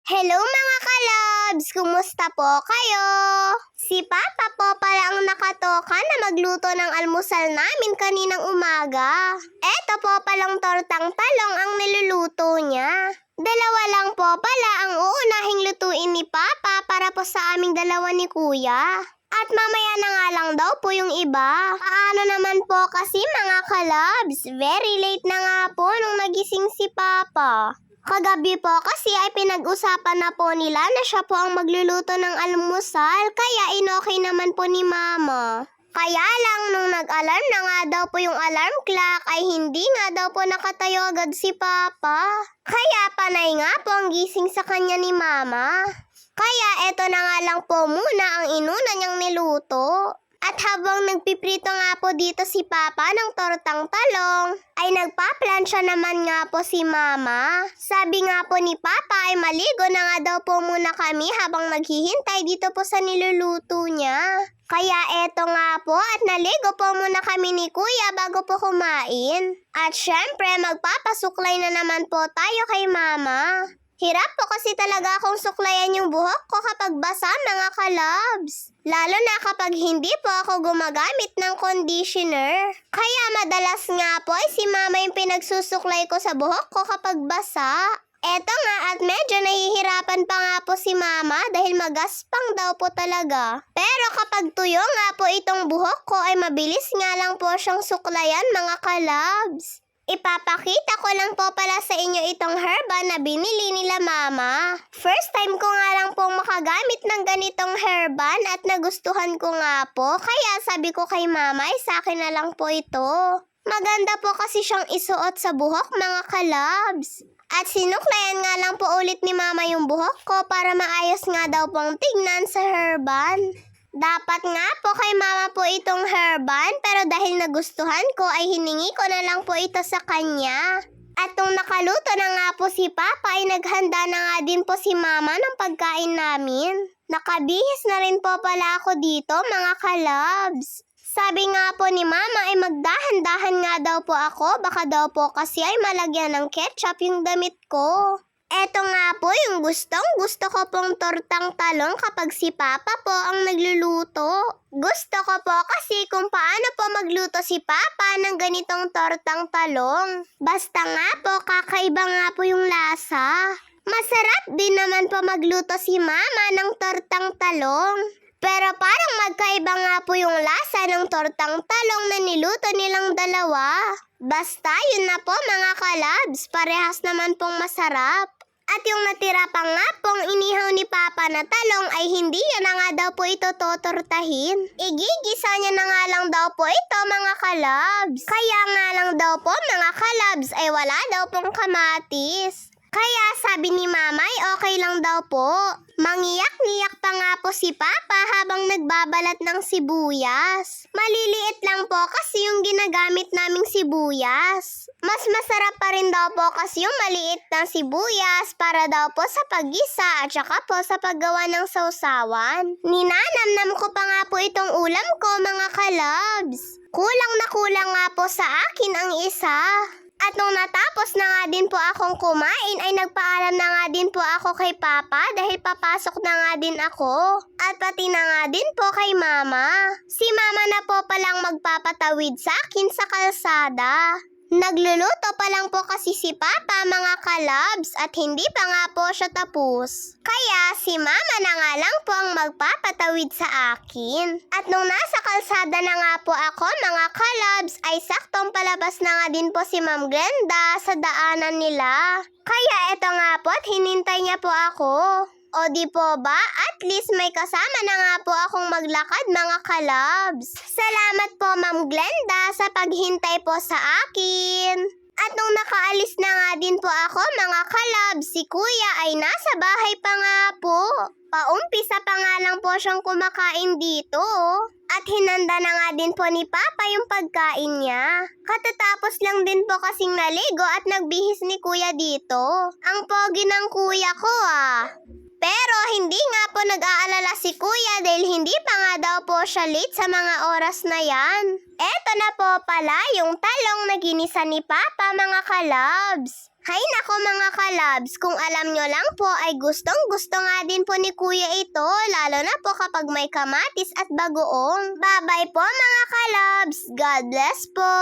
Hello mga kalabs! Kumusta po kayo? Si Papa po pala ang nakatoka na magluto ng almusal namin kaninang umaga. Eto po palang tortang talong ang niluluto niya. Dalawa lang po pala ang uunahing lutuin ni Papa para po sa aming dalawa ni Kuya. At mamaya na nga lang daw po yung iba. Paano naman po kasi mga kalabs? Very late na nga po nung nagising si Papa. Kagabi po kasi ay pinag-usapan na po nila na siya po ang magluluto ng almusal, kaya inokay naman po ni Mama. Kaya lang nung nag-alarm na nga daw po yung alarm clock ay hindi nga daw po nakatayo agad si Papa. Kaya panay nga po ang gising sa kanya ni Mama. Kaya eto na nga lang po muna ang inuna niyang niluto. At habang nagpiprito nga po dito si Papa ng tortang talong, ay nagpaplansya naman nga po si Mama. Sabi nga po ni Papa ay maligo na nga daw po muna kami habang naghihintay dito po sa niluluto niya. Kaya eto nga po at naligo po muna kami ni Kuya bago po kumain. At syempre magpapasuklay na naman po tayo kay Mama. Hirap po kasi talaga akong suklayan yung buhok ko kapag basa mga kalabs. Lalo na kapag hindi po ako gumagamit ng conditioner. Kaya madalas nga po ay si Mama yung pinagsusuklay ko sa buhok ko kapag basa. Eto nga at medyo nahihirapan pa nga po si Mama dahil magaspang daw po talaga. Pero kapag tuyo nga po itong buhok ko ay mabilis nga lang po siyang suklayan mga kalabs. Ipapakita ko lang po pala sa inyo itong herbal na binili nila Mama. First time ko nga lang pong makagamit ng ganitong herbal at nagustuhan ko nga po. Kaya sabi ko kay Mama ay sa akin na lang po ito. Maganda po kasi siyang isuot sa buhok mga kalabs. At sinuklayan nga lang po ulit ni Mama yung buhok ko para maayos nga daw pong tignan sa herbal. Dapat nga po kay Mama po itong herbal pero dahil nagustuhan ko ay hiningi ko na lang po ito sa kanya. At nung nakaluto na nga po si Papa ay naghanda na nga din po si Mama ng pagkain namin. Nakabihis na rin po pala ako dito mga kalabs. Sabi nga po ni Mama ay magdahan-dahan nga daw po ako baka daw po kasi ay malagyan ng ketchup yung damit ko. Eto nga po yung gusto ko pong tortang talong kapag si Papa po ang nagluluto. Gusto ko po kasi kung paano po magluto si Papa ng ganitong tortang talong. Basta nga po kakaiba nga po yung lasa. Masarap din naman po magluto si Mama ng tortang talong. Pero parang magkaiba nga po yung lasa ng tortang talong na niluto nilang dalawa. Basta yun na po mga kalabs, parehas naman pong masarap. At yung natira pa nga pong inihaw ni Papa na talong ay hindi niya na nga daw po ito totortahin. Igigisa niya na nga lang daw po ito mga kalabs. Kaya nga lang daw po mga kalabs ay wala daw pong kamatis. Kaya sabi ni Mama ay okay lang daw po. Mangiyak-ngiyak pa nga po si Papa habang nagbabalat ng sibuyas. Maliliit lang po kasi yung ginagamit naming sibuyas. Mas masarap pa rin daw po kasi yung maliit na sibuyas para daw po sa paggisa at saka po sa paggawa ng sausawan. Ninanamnam ko pa nga po itong ulam ko mga kalabs. Kulang na kulang nga po sa akin ang isa. At nung natapos na nga din po akong kumain ay nagpaalam na nga din po ako kay Papa dahil papasok na nga din ako. At pati na nga din po kay Mama. Si Mama na po palang magpapatawid sa akin sa kalsada. Nagluluto pa lang po kasi si Papa mga kalabs at hindi pa nga po siya tapos. Kaya si Mama na nga lang po ang magpapatawid sa akin. At nung nasa kalsada na nga po ako mga kalabs ay saktong palabas na nga din po si Ma'am Glenda sa daanan nila. Kaya eto nga po at hinintay niya po ako. O di po ba? At least may kasama na nga po akong maglakad mga kalabs. Salamat po Ma'am Glenda sa paghintay po sa akin. At nung nakaalis na nga din po ako mga kalabs, si Kuya ay nasa bahay pa nga po. Paumpisa pa nga lang po siyang kumakain dito. At hinanda na nga din po ni Papa yung pagkain niya. Katatapos lang din po kasing naligo at nagbihis ni Kuya dito. Ang pogi ng Kuya ko Pero hindi nga po nag-aalala si Kuya dahil hindi pa nga daw po siya late sa mga oras na yan. Eto na po pala yung talong na ginisa ni Papa mga kalabs. Hay nako mga kalabs, kung alam nyo lang po ay gustong-gusto nga din po ni Kuya ito, lalo na po kapag may kamatis at bagoong. Bye-bye po mga kalabs, God bless po!